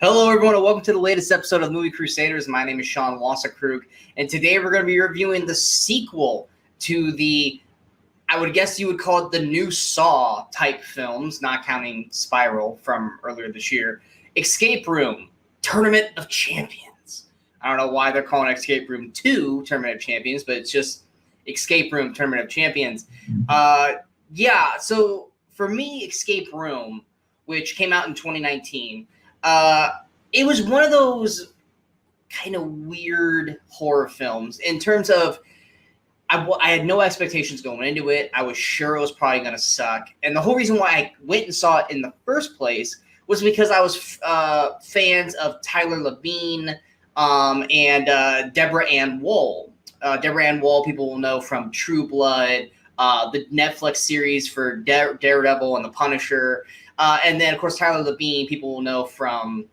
Hello, everyone, and welcome to the latest episode of Movie Crusaders. My name is Sean Wasserkrug, and today we're going to be reviewing the sequel to the, I would guess you would call it the new Saw type films, not counting Spiral from earlier this year, Escape Room, Tournament of Champions. I don't know why they're calling Escape Room 2 Tournament of Champions, but it's just Escape Room Tournament of Champions. So for me, Escape Room, which came out in 2019, it was one of those kind of weird horror films in terms of I had no expectations going into it. I was sure it was probably going to suck. And the whole reason why I went and saw it in the first place was because I was fans of Tyler Labine and Deborah Ann Woll. Deborah Ann Woll, people will know from True Blood, the Netflix series for Daredevil and The Punisher. And then, of course, Tyler Labine, people will know from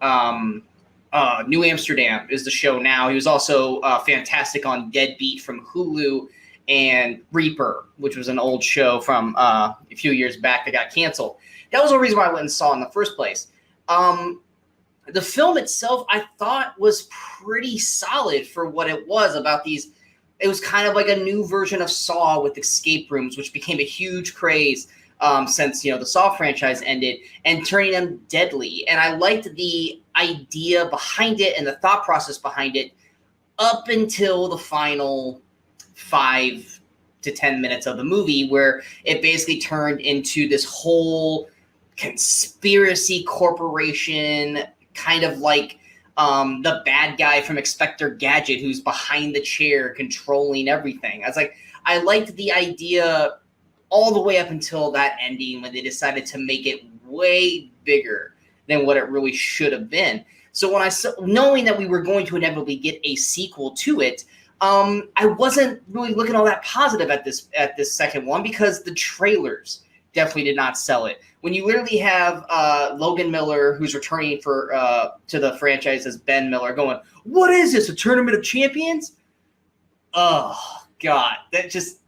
New Amsterdam is the show now. He was also fantastic on Deadbeat from Hulu and Reaper, which was an old show from a few years back that got canceled. That was the reason why I went and saw it in the first place. The film itself, I thought, was pretty solid for what it was about these. It was kind of like a new version of Saw with escape rooms, which became a huge craze since the Saw franchise ended, and turning them deadly. And I liked the idea behind it and the thought process behind it up until the final 5 to 10 minutes of the movie, where it basically turned into this whole conspiracy corporation, kind of like the bad guy from Inspector Gadget who's behind the chair controlling everything. I liked the idea all the way up until that ending when they decided to make it way bigger than what it really should have been. So when knowing that we were going to inevitably get a sequel to it, I wasn't really looking all that positive at this second one, because the trailers definitely did not sell it. When you literally have Logan Miller, who's returning to the franchise as Ben Miller, going, "What is this, a Tournament of Champions?" Oh, God, that just...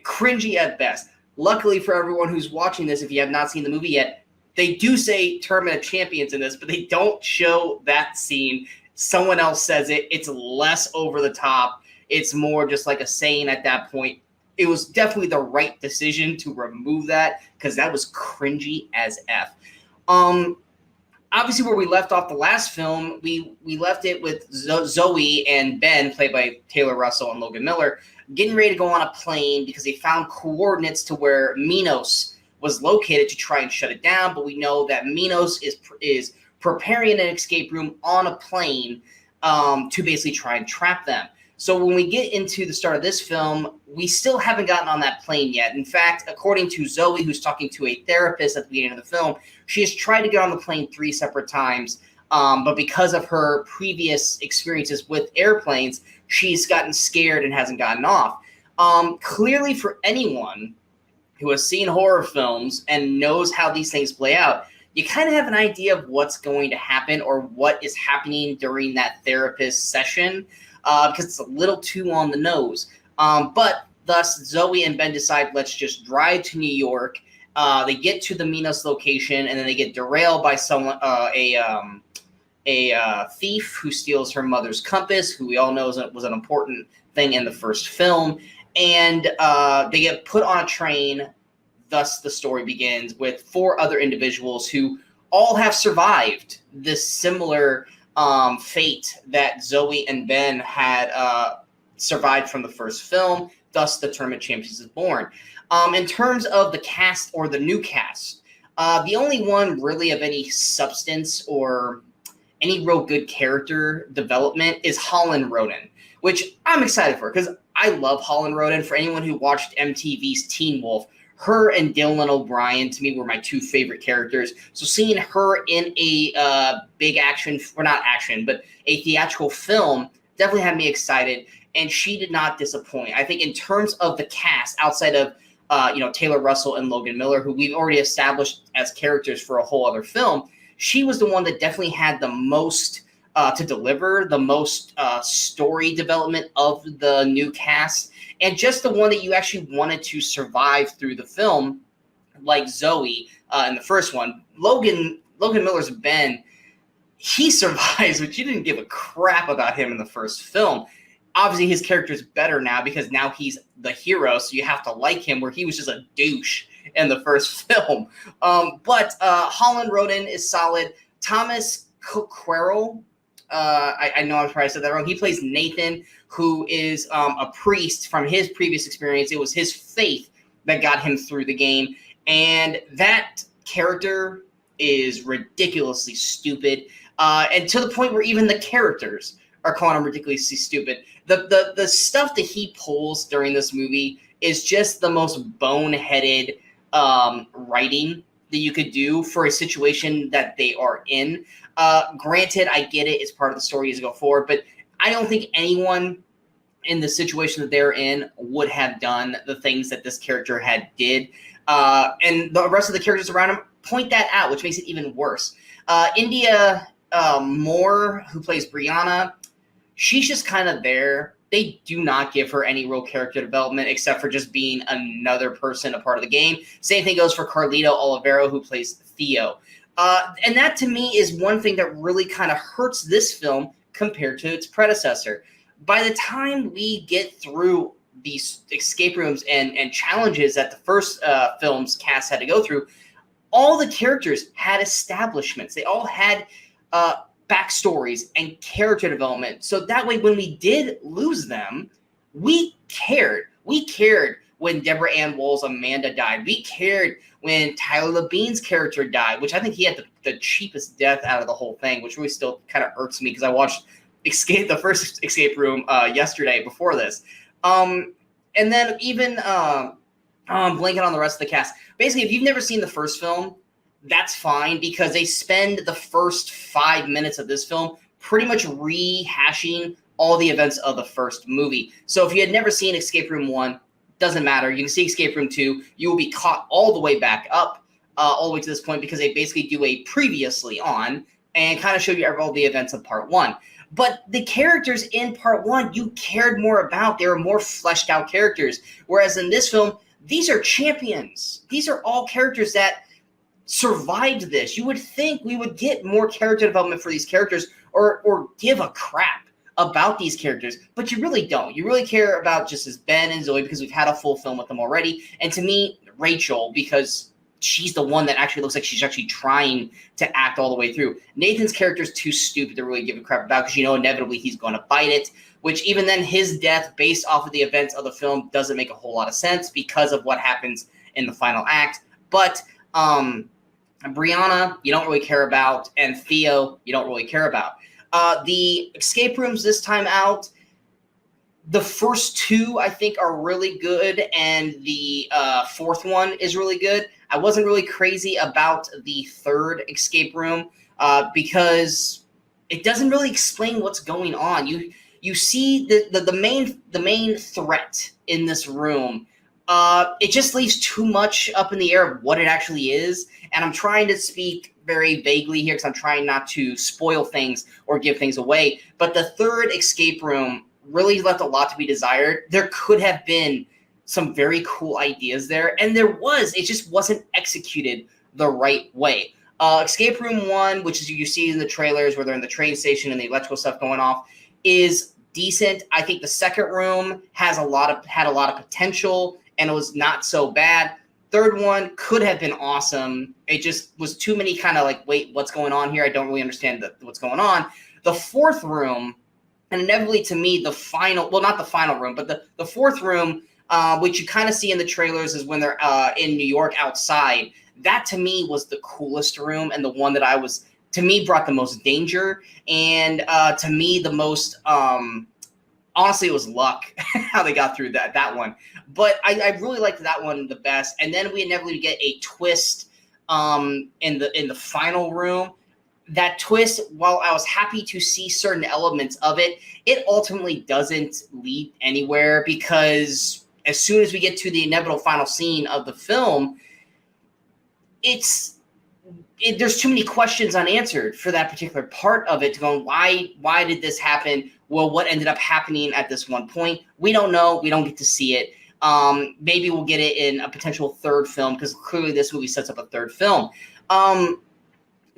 cringy at best. Luckily for everyone who's watching this, if you have not seen the movie yet, they do say Tournament of Champions in this, but they don't show that scene. Someone else says it. It's less over the top. It's more just like a saying at that point. It was definitely the right decision to remove that, because that was cringy as F. Obviously, where we left off the last film, we left it with Zoe and Ben, played by Taylor Russell and Logan Miller, getting ready to go on a plane because they found coordinates to where Minos was located to try and shut it down. But we know that Minos is preparing an escape room on a plane to basically try and trap them. So when we get into the start of this film, we still haven't gotten on that plane yet. In fact, according to Zoe, who's talking to a therapist at the beginning of the film, she has tried to get on the plane 3 separate times. But because of her previous experiences with airplanes, she's gotten scared and hasn't gotten off. Clearly, for anyone who has seen horror films and knows how these things play out, you kind of have an idea of what's going to happen or what is happening during that therapist session, because it's a little too on the nose. But thus, Zoe and Ben decide, let's just drive to New York. They get to the Minos location, and then they get derailed by someone, a thief who steals her mother's compass, who we all know was an important thing in the first film. And they get put on a train. Thus, the story begins with 4 other individuals who all have survived this similar fate that Zoe and Ben had survived from the first film. Thus, the Tournament of Champions is born. In terms of the cast or the new cast, the only one really of any substance or any real good character development is Holland Roden, which I'm excited for, because I love Holland Roden. For anyone who watched MTV's Teen Wolf, her and Dylan O'Brien, to me, were my 2 favorite characters. So seeing her in a big action, or not action, but a theatrical film definitely had me excited, and she did not disappoint. I think in terms of the cast, outside of Taylor Russell and Logan Miller, who we've already established as characters for a whole other film, she was the one that definitely had the most to deliver, the most story development of the new cast, and just the one that you actually wanted to survive through the film, like Zoe in the first one. Logan Logan Miller's Ben, he survives, but you didn't give a crap about him in the first film. Obviously, his character's better now because now he's the hero, so you have to like him, where he was just a douche in the first film. But Holland Roden is solid. Thomas Coquerel, I know I'm probably said that wrong. He plays Nathan, who is a priest from his previous experience. It was his faith that got him through the game. And that character is ridiculously stupid. And to the point where even the characters are calling him ridiculously stupid. The stuff that he pulls during this movie is just the most boneheaded writing that you could do for a situation that they are in. Granted, I get it. It's part of the story as you go forward. But I don't think anyone in the situation that they're in would have done the things that this character did. And the rest of the characters around him point that out, which makes it even worse. India Moore, who plays Brianna, she's just kind of there. They do not give her any real character development except for just being another person, a part of the game. Same thing goes for Carlito Olivero, who plays Theo. And that, to me, is one thing that really kind of hurts this film compared to its predecessor. By the time we get through these escape rooms and challenges that the first film's cast had to go through, all the characters had establishments. They all had backstories and character development. So that way, when we did lose them, we cared. We cared when Deborah Ann Wool's Amanda died. We cared when Tyler Labine's character died, which I think he had the cheapest death out of the whole thing, which really still kind of irks me because I watched the first escape room yesterday before this. And then even blanking on the rest of the cast. Basically, if you've never seen the first film, that's fine because they spend the first 5 minutes of this film pretty much rehashing all the events of the first movie. So if you had never seen Escape Room 1, doesn't matter. You can see Escape Room 2. You will be caught all the way back up, all the way to this point because they basically do a previously on and kind of show you all the events of Part 1. But the characters in Part 1, you cared more about. They were more fleshed out characters. Whereas in this film, these are champions. These are all characters that survived this. You would think we would get more character development for these characters or give a crap about these characters, but you really don't. You really care about just as Ben and Zoe because we've had a full film with them already. And to me, Rachel, because she's the one that actually looks like she's actually trying to act all the way through. Nathan's character is too stupid to really give a crap about because you know inevitably he's going to bite it, which even then his death based off of the events of the film doesn't make a whole lot of sense because of what happens in the final act. But Brianna, you don't really care about, and Theo, you don't really care about. The escape rooms this time out, the first two, I think, are really good, and the fourth one is really good. I wasn't really crazy about the third escape room because it doesn't really explain what's going on. You see the main threat in this room. It just leaves too much up in the air of what it actually is, and I'm trying to speak very vaguely here because I'm trying not to spoil things or give things away. But the third escape room really left a lot to be desired. There could have been some very cool ideas there, and there was. It just wasn't executed the right way. Escape Room 1, which is you see in the trailers where they're in the train station and the electrical stuff going off, is decent. I think the second room had a lot of potential, and it was not so bad. Third one could have been awesome. It just was too many kind of like, wait, what's going on here? I don't really understand what's going on. The fourth room, and inevitably to me, the final, well, not the final room, but the fourth room, which you kind of see in the trailers is when they're in New York outside. That to me was the coolest room and the one that to me brought the most danger. And to me, the most, honestly, it was luck how they got through that one. But I really liked that one the best. And then we inevitably get a twist in the final room. That twist, while I was happy to see certain elements of it, it ultimately doesn't lead anywhere because as soon as we get to the inevitable final scene of the film, there's too many questions unanswered for that particular part of it to go, why did this happen? Well, what ended up happening at this one point? We don't know. We don't get to see it. Maybe we'll get it in a potential third film because clearly this movie sets up a third film.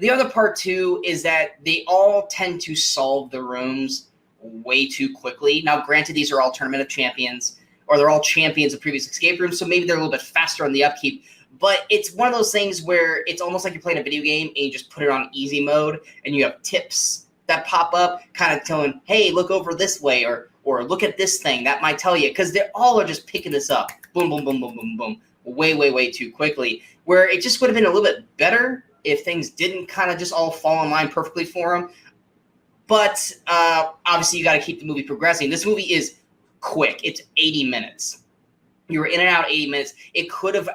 The other part, too, is that they all tend to solve the rooms way too quickly. Now, granted, these are all Tournament of Champions, or they're all champions of previous escape rooms, so maybe they're a little bit faster on the upkeep. But it's one of those things where it's almost like you're playing a video game and you just put it on easy mode, and you have tips that pop up kind of telling, hey, look over this way, or look at this thing. That might tell you, because they all are just picking this up. Boom, boom, boom, boom, boom, boom. Way, way, way too quickly. Where it just would have been a little bit better if things didn't kind of just all fall in line perfectly for them. But obviously, you got to keep the movie progressing. This movie is quick. It's 80 minutes. You were in and out 80 minutes. It could have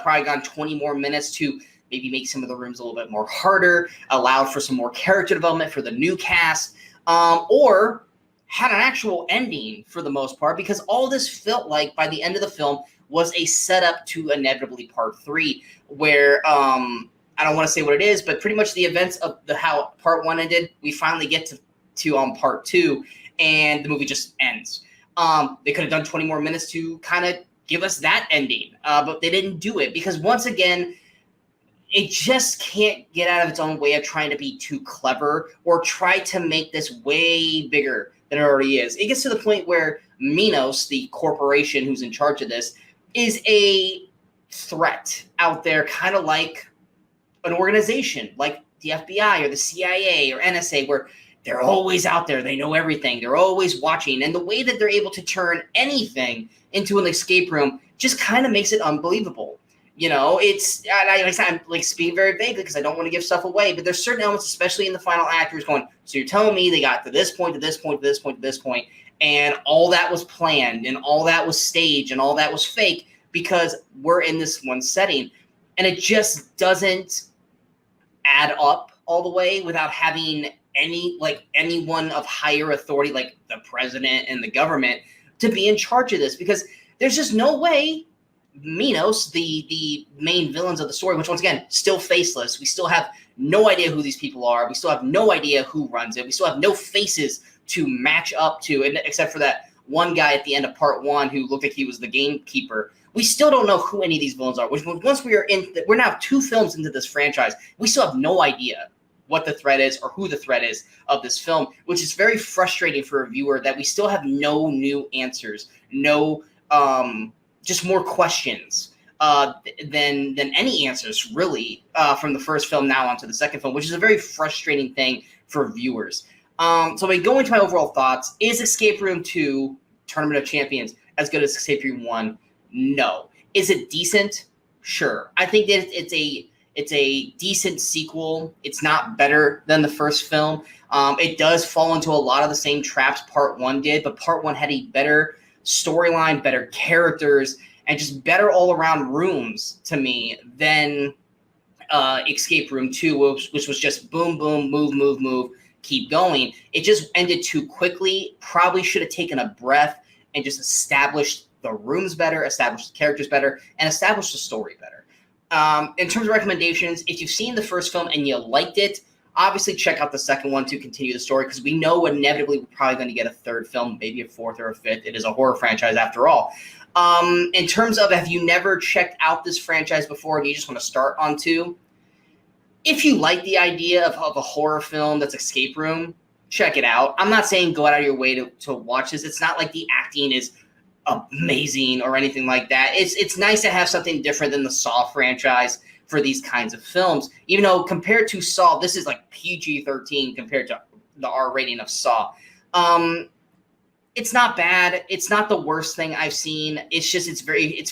probably gone 20 more minutes to maybe make some of the rooms a little bit more harder, allowed for some more character development for the new cast, or had an actual ending for the most part, because all this felt like by the end of the film was a setup to inevitably part 3, where I don't want to say what it is, but pretty much the events of how part 1 ended, we finally get to part 2, and the movie just ends. They could have done 20 more minutes to kind of give us that ending, but they didn't do it because, once again, it just can't get out of its own way of trying to be too clever or try to make this way bigger than it already is. It gets to the point where Minos, the corporation who's in charge of this, is a threat out there, kind of like an organization like the FBI or the CIA or NSA, where they're always out there. They know everything. They're always watching. And the way that they're able to turn anything into an escape room just kind of makes it unbelievable. You know, I'm like speaking very vaguely because I don't want to give stuff away, but there's certain elements, especially in the final act, where it's going, so you're telling me they got to this point, to this point, to this point, to this point, and all that was planned and all that was staged and all that was fake because we're in this one setting. And it just doesn't add up all the way without having anyone of higher authority, like the president and the government, to be in charge of this, because there's just no way Minos, the main villains of the story, which once again, still faceless. We still have no idea who these people are. We still have no idea who runs it. We still have no faces to match up to, except for that one guy at the end of part 1 who looked like he was the gamekeeper. We still don't know who any of these villains are, which once we're now 2 films into this franchise, we still have no idea what the threat is or who the threat is of this film, which is very frustrating for a viewer that we still have no new answers, no just more questions than any answers, really, from the first film now onto the second film, which is a very frustrating thing for viewers. So we go into my overall thoughts. Is Escape Room 2, Tournament of Champions, as good as Escape Room 1? No. Is it decent? Sure. I think that it's a decent sequel. It's not better than the first film. It does fall into a lot of the same traps part 1 did, but part 1 had a better storyline, better characters, and just better all-around rooms to me than Escape Room 2, which was just boom, boom, move, move, move, keep going. It just ended too quickly. Probably should have taken a breath and just established the rooms better, established the characters better, and established the story better. In terms of recommendations, if you've seen the first film and you liked it, obviously check out the second one to continue the story, because we know inevitably we're probably going to get a third film, maybe a fourth or a fifth. It is a horror franchise after all. In terms of, have you never checked out this franchise before and you just want to start on 2? If you like the idea of a horror film that's escape room, check it out. I'm not saying go out of your way to watch this. It's not like the acting is amazing or anything like that. It's nice to have something different than the Saw franchise for these kinds of films. Even though compared to Saw, this is like PG-13 compared to the R rating of Saw. It's not bad. It's not the worst thing I've seen. It's just it's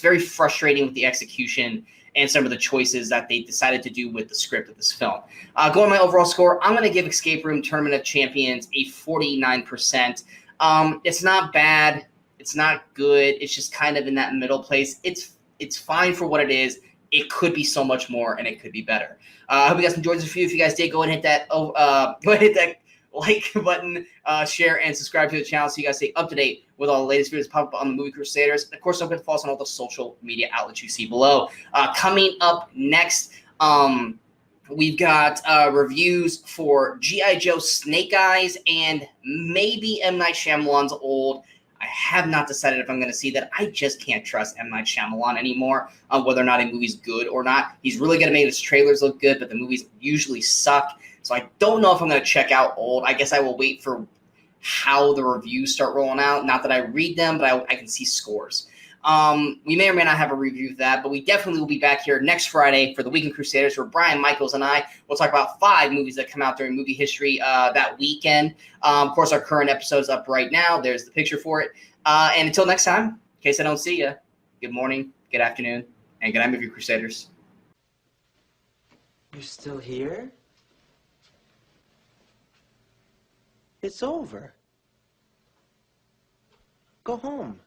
very frustrating with the execution and some of the choices that they decided to do with the script of this film. Going my overall score, I'm going to give Escape Room Tournament of Champions a 49%. It's not bad. It's not good. It's just kind of in that middle place. It's fine for what it is. It could be so much more, and it could be better. I hope you guys enjoyed this review. If you guys did, go ahead and hit that like button, share, and subscribe to the channel so you guys stay up to date with all the latest videos pop up on the Movie Crusaders. And of course, don't forget to follow us on all the social media outlets you see below. Coming up next, we've got reviews for G.I. Joe Snake Eyes and maybe M. Night Shyamalan's old I have not decided if I'm going to see that. I just can't trust M. Night Shyamalan anymore on whether or not a movie's good or not. He's really good at making his trailers look good, but the movies usually suck. So I don't know if I'm going to check out Old. I guess I will wait for how the reviews start rolling out. Not that I read them, but I can see scores. We may or may not have a review of that, but we definitely will be back here next Friday for the Weekend Crusaders, where Brian Michaels and I will talk about 5 movies that come out during movie history that weekend. Of course, our current episode is up right now. There's the picture for it. And until next time, in case I don't see you, good morning, good afternoon, and good night, Movie Crusaders. You're still here? It's over. Go home.